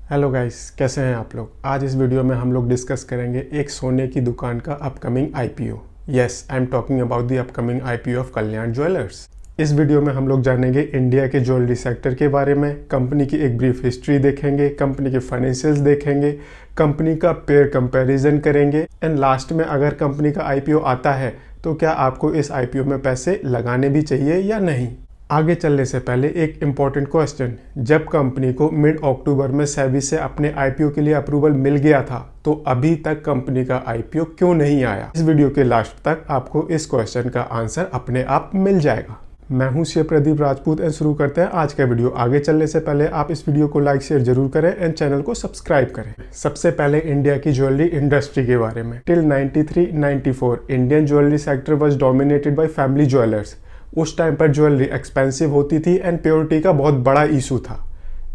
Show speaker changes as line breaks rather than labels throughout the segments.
Hello guys, कैसे हैं आप लोग। आज इस वीडियो में हम लोग डिस्कस करेंगे एक सोने की दुकान का upcoming IPO. Yes, I am talking about the upcoming IPO of Kalyan jewellers. इस वीडियो में हम लोग जानेंगे इंडिया के ज्वेलरी सेक्टर के बारे में, कंपनी की एक ब्रीफ हिस्ट्री देखेंगे, कंपनी के फाइनेंशियल्स देखेंगे, कंपनी का पेयर कंपैरिजन करेंगे एंड लास्ट में अगर कंपनी का आईपीओ आता है तो क्या आपको इस आईपीओ में पैसे लगाने भी चाहिए या नहीं। आगे चलने से पहले एक इम्पॉर्टेंट क्वेश्चन, जब कंपनी को मिड अक्टूबर में सेबी से अपने आईपीओ के लिए अप्रूवल मिल गया था तो अभी तक कंपनी का आईपीओ क्यों नहीं आया। इस वीडियो के लास्ट तक आपको इस क्वेश्चन का आंसर अपने आप मिल जाएगा। मैं हूं शिव प्रदीप राजपूत एंड शुरू करते हैं आज का वीडियो। आगे चलने से पहले आप इस वीडियो को लाइक शेयर जरूर करें एंड चैनल को सब्सक्राइब करें। सबसे पहले इंडिया की ज्वेलरी इंडस्ट्री के बारे में। Till 93-94 Indian jewellery sector was dominated by family jewellers. उस टाइम पर ज्वेलरी एक्सपेंसिव होती थी एंड प्योरिटी का बहुत बड़ा इशू था।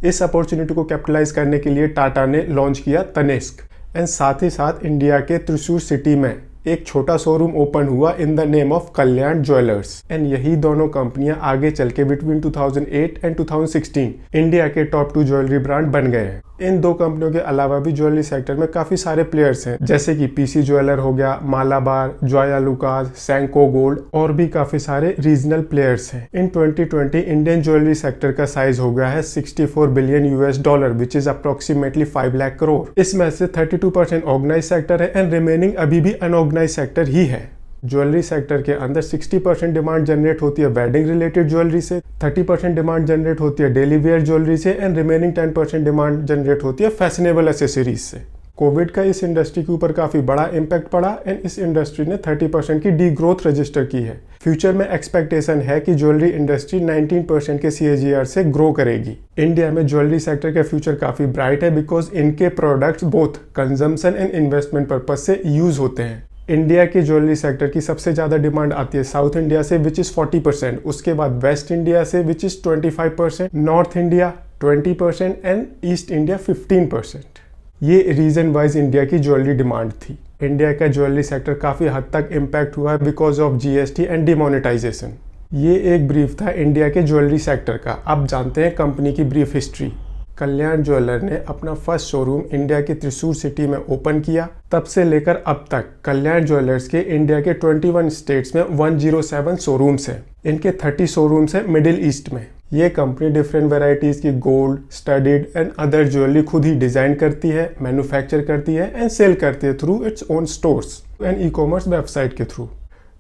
इस अपॉर्चुनिटी को कैपिटलाइज करने के लिए टाटा ने लॉन्च किया तनिष्क एंड साथ ही साथ इंडिया के त्रिशूर सिटी में एक छोटा शोरूम ओपन हुआ in the name of Kalyan jewellers and यही दोनों कंपनियां आगे चल के बिटवीन 2008 एंड 2016 इंडिया के टॉप 2 ज्वेलरी ब्रांड बन गए हैं। इन दो कंपनियों के अलावा भी ज्वेलरी सेक्टर में काफी सारे प्लेयर्स हैं, जैसे कि पीसी ज्वेलर हो गया, मालाबार, जॉया लुकास, सैंको गोल्ड और भी काफी सारे रीजनल प्लेयर्स हैं। इन 2020 इंडियन ज्वेलरी सेक्टर का साइज हो गया है 64 billion US dollar which is approximately 5 lakh crore. इसमें से 32% ऑर्गेनाइज सेक्टर है एंड रिमेनिंग अभी भी अनऑर्गेनाइज सेक्टर ही है। ज्वेलरी सेक्टर के अंदर 60% डिमांड जनरेट होती है वेडिंग रिलेटेड ज्वेलरी से, 30% डिमांड जनरेट होती है डेली वेयर ज्वेलरी से एंड रिमेनिंग 10% डिमांड जनरेट होती है फैशनेबल एसेसरीज से। कोविड का इस इंडस्ट्री के ऊपर काफी बड़ा इम्पैक्ट पड़ा एंड इस इंडस्ट्री ने 30% की डी ग्रोथ रजिस्टर की है। फ्यूचर में एक्सपेक्टेशन है कि ज्वेलरी इंडस्ट्री 19% के CAGR से ग्रो करेगी। इंडिया में ज्वेलरी सेक्टर का फ्यूचर काफी ब्राइट है बिकॉज इनके products both consumption and investment purpose से यूज होते हैं। इंडिया के ज्वेलरी सेक्टर की सबसे ज़्यादा डिमांड आती है साउथ इंडिया से विच इज़ 40%, उसके बाद वेस्ट इंडिया से which is 25%, north India 20% and east India 15%। ये रीजन वाइज इंडिया की ज्वेलरी डिमांड थी। इंडिया का ज्वेलरी सेक्टर काफ़ी हद तक इम्पैक्ट हुआ है because of GST and demonetisation. ये एक ब्रीफ था इंडिया के ज्वेलरी सेक्टर का। अब जानते हैं कंपनी की ब्रीफ हिस्ट्री। कल्याण ज्वेलर ने अपना फर्स्ट शोरूम इंडिया के त्रिशूर सिटी में ओपन किया। तब से लेकर अब तक कल्याण ज्वेलर्स के इंडिया के 21 स्टेट्स में 107 शोरूम्स हैं। इनके 30 शोरूम्स हैं मिडिल ईस्ट में। ये कंपनी डिफरेंट वैरायटीज की gold, studied and other jewellery खुद ही डिजाइन करती है, मैन्युफैक्चर करती है एंड सेल करती है through its own stores and e-commerce website के थ्रू।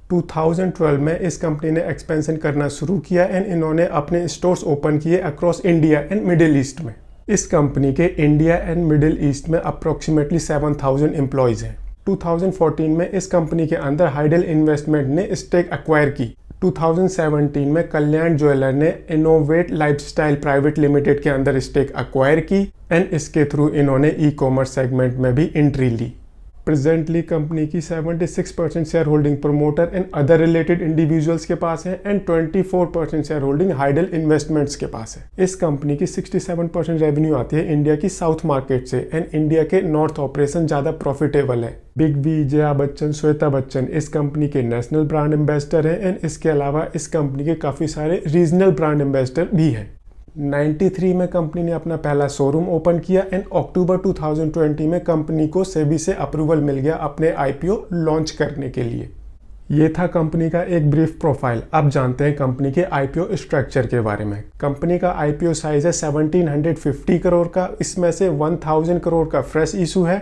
2012 में इस कंपनी ने एक्सपेंशन करना शुरू किया एंड इन्होंने अपने स्टोर्स ओपन किए across India and middle east में। इस कंपनी के इंडिया एंड मिडिल ईस्ट में अप्रोक्सीमेटली 7000 एम्प्लॉयज हैं। 2014 में इस कंपनी के अंदर हाइडल इन्वेस्टमेंट ने स्टेक एक्वायर की। 2017 में कल्याण ज्वेलर ने इनोवेट लाइफस्टाइल प्राइवेट लिमिटेड के अंदर स्टेक एक्वायर की एंड इसके थ्रू इन्होंने ई-कॉमर्स सेगमेंट में भी एंट्री ली। प्रेजेंटली कंपनी की 76% share holding promoter and other related individuals के पास है and 24% share holding hydel investments के पास है। इस कंपनी की 67% रेवेन्यू आती है इंडिया की साउथ मार्केट से एंड इंडिया के नॉर्थ ऑपरेशन ज़्यादा प्रॉफिटेबल है। बिग बी, जया बच्चन, श्वेता बच्चन इस कंपनी के नेशनल ब्रांड एम्बेसडर हैं एंड इसके अलावा इस कंपनी के काफ़ी सारे रीजनल ब्रांड एम्बेसडर भी हैं। 93 में कंपनी ने अपना पहला शोरूम ओपन किया एंड अक्टूबर 2020 में कंपनी को सेबी से अप्रूवल मिल गया अपने आईपीओ लॉन्च करने के लिए। ये था कंपनी का एक ब्रीफ प्रोफाइल। अब जानते हैं कंपनी के आईपीओ स्ट्रक्चर के बारे में। कंपनी का आईपीओ साइज है 1750 करोड़ का, इसमें से 1000 करोड़ का फ्रेश इशू है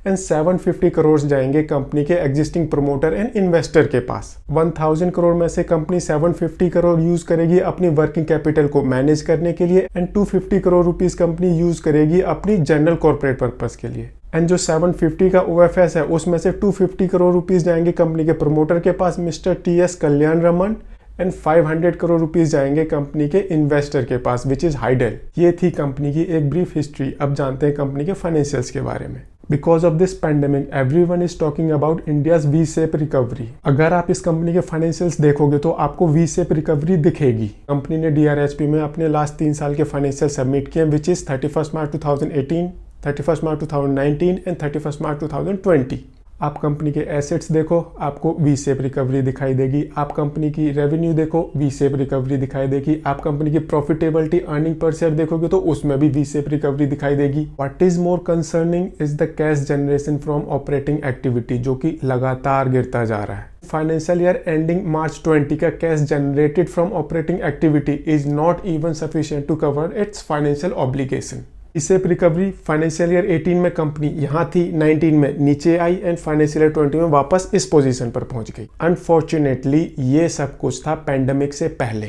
एंड 750 करोड़ जाएंगे कंपनी के एग्जिस्टिंग प्रमोटर एंड इन्वेस्टर के पास। 1000 करोड़ में से कंपनी 750 करोड़ यूज करेगी अपनी वर्किंग कैपिटल को मैनेज करने के लिए and 250 crore rupees company use करेगी अपनी जनरल कॉर्पोरेट पर्पस के लिए। एंड जो 750 का OFS है उसमें से 250 करोड़ रुपीस जाएंगे कंपनी के प्रमोटर के पास mister TS Kalyanaraman and 500 crore rupees जाएंगे कंपनी के इन्वेस्टर के पास विच इज हाइडल। ये थी कंपनी की एक ब्रीफ हिस्ट्री। अब जानते हैं कंपनी के फाइनेंशियल्स के बारे में। Because of this pandemic everyone is talking about India's V shape recovery. अगर आप इस कंपनी के फाइनेंशियल्स देखोगे तो आपको वी शेप रिकवरी दिखेगी। कंपनी ने DRHP में अपने लास्ट 3 साल के फाइनेंशियल सबमिट किए which is 31 March 2018, 31 March 2019 and 31 मार्च 2020। आप कंपनी के एसेट्स देखो, आपको वी शेप रिकवरी दिखाई देगी। आप कंपनी की रेवेन्यू देखो, वी शेप रिकवरी दिखाई देगी। आप कंपनी की प्रॉफिटेबिलिटी अर्निंग पर शेयर देखोगे तो उसमें भी वी शेप रिकवरी दिखाई देगी। What is more concerning is the cash generation from operating activity, जो कि लगातार गिरता जा रहा है। फाइनेंशियल ईयर एंडिंग मार्च 20 का cash generated from operating activity is not even sufficient to cover its financial obligation. इससे रिकवरी फाइनेंशियल ईयर 18 में कंपनी यहाँ थी, 19 में नीचे आई एंड फाइनेंशियल ईयर 20 में वापस इस पोजीशन पर पहुंच गई। अनफॉर्चुनेटली ये सब कुछ था पेंडेमिक से पहले,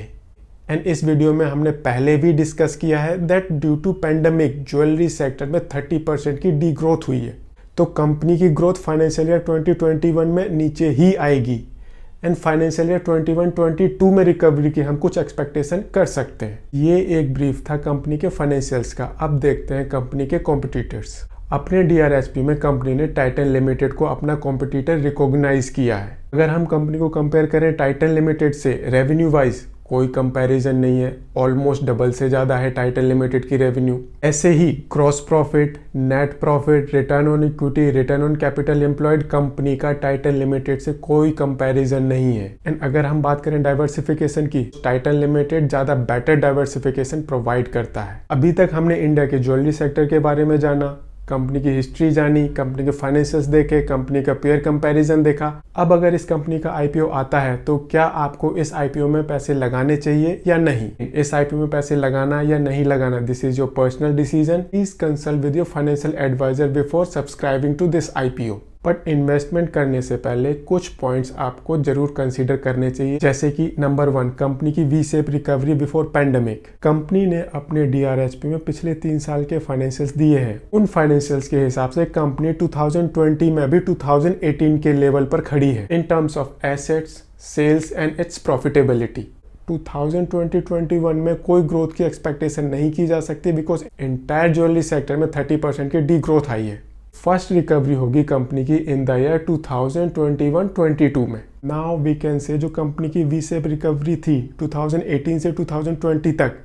एंड इस वीडियो में हमने पहले भी डिस्कस किया है that due to pandemic jewellery sector में 30% की डी ग्रोथ हुई है। तो कंपनी की ग्रोथ फाइनेंशियल ईयर 2021 में नीचे ही आएगी एंड फाइनेंशियल ईयर 21-22 में रिकवरी की हम कुछ एक्सपेक्टेशन कर सकते हैं। ये एक ब्रीफ था कंपनी के फाइनेंशियल्स का। अब देखते हैं कंपनी के कॉम्पिटिटर्स। अपने DRHP में कंपनी ने टाइटन लिमिटेड को अपना कॉम्पिटिटर रिकॉग्नाइज किया है। अगर हम कंपनी को कंपेयर करें टाइटन लिमिटेड से, रेवेन्यू वाइज कोई कंपैरिजन नहीं है, ऑलमोस्ट डबल से ज़्यादा है टाइटन लिमिटेड की रेवेन्यू। ऐसे ही gross profit, net profit, return on equity, return on capital employed, company का टाइटन लिमिटेड से कोई कंपैरिजन नहीं है। एंड अगर हम बात करें डाइवर्सिफिकेशन की, टाइटन लिमिटेड ज़्यादा बेटर डाइवर्सिफिकेशन प्रोवाइड करता है। अभी तक हमने इंडिया के ज्वेलरी सेक्टर के बारे में जाना, कंपनी की हिस्ट्री जानी, कंपनी के फाइनेंशियल्स देखे, कंपनी का पेयर कंपैरिजन देखा। अब अगर इस कंपनी का IPO आता है तो क्या आपको इस IPO में पैसे लगाने चाहिए या नहीं? इस IPO में पैसे लगाना या नहीं लगाना, this is your personal decision. Please consult with your financial advisor before subscribing to this IPO। But investment करने से पहले कुछ पॉइंट्स आपको जरूर कंसीडर करने चाहिए, जैसे कि नंबर 1, कंपनी की V shape recovery before pandemic. Company ने अपने DRHP में पिछले 3 साल के फाइनेंशियल्स दिए हैं। उन फाइनेंशियल्स के हिसाब से कंपनी 2020 में भी 2018 के लेवल पर खड़ी है in terms of assets, sales and its profitability. 2020-21 में कोई ग्रोथ की एक्सपेक्टेशन नहीं की जा सकती बिकॉज एंटायर ज्वेलरी सेक्टर में 30% की डी ग्रोथ आई है। फर्स्ट रिकवरी होगी कंपनी की इन द ईयर 2021-22 में। नाउ वी कैन से जो कंपनी की वी शेप रिकवरी थी 2018 से 2020 तक,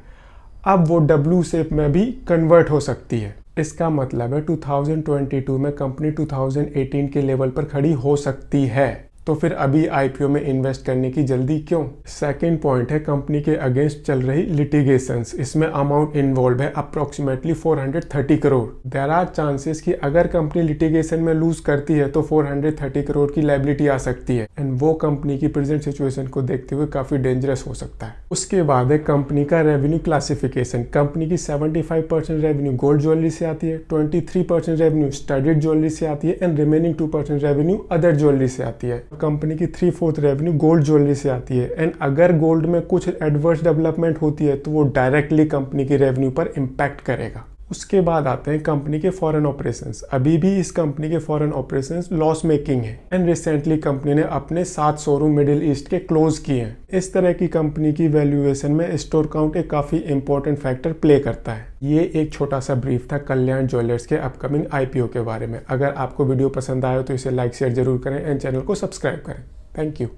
अब वो डब्ल्यू शेप में भी कन्वर्ट हो सकती है। इसका मतलब है 2022 में कंपनी 2018 के लेवल पर खड़ी हो सकती है। तो फिर अभी IPO में इन्वेस्ट करने की जल्दी क्यों? सेकंड पॉइंट है कंपनी के अगेंस्ट चल रही लिटिगेशंस। इसमें अमाउंट इन्वॉल्व है approximately 430 crore. There are chances कि अगर कंपनी लिटिगेशन में लूज करती है तो 430 करोड़ की लायबिलिटी आ सकती है एंड वो कंपनी की प्रेजेंट सिचुएशन को देखते हुए काफी डेंजरस हो सकता है। उसके बाद है कंपनी का रेवेन्यू क्लासिफिकेशन। कंपनी की 75% रेवेन्यू गोल्ड ज्वेलरी से आती है, 23% रेवेन्यू स्टडीड ज्वेलरी से आती है and remaining 2% revenue other jewellery से आती है। कंपनी की 3/4 रेवेन्यू गोल्ड ज्वेलरी से आती है एंड अगर गोल्ड में कुछ एडवर्स डेवलपमेंट होती है तो वो डायरेक्टली कंपनी की रेवेन्यू पर इम्पैक्ट करेगा। उसके बाद आते हैं कंपनी के फॉरेन ऑपरेशंस। अभी भी इस कंपनी के फॉरेन ऑपरेशंस लॉस मेकिंग है एंड रिसेंटली कंपनी ने अपने 7 शोरूम मिडिल ईस्ट के क्लोज किए हैं। इस तरह की कंपनी की वैल्यूएशन में स्टोर काउंट एक काफी इंपॉर्टेंट फैक्टर प्ले करता है। ये एक छोटा सा ब्रीफ था कल्याण ज्वेलर्स के अपकमिंग IPO के बारे में। अगर आपको वीडियो पसंद आया तो इसे लाइक शेयर जरूर करें एंड चैनल को सब्सक्राइब करें। Thank you.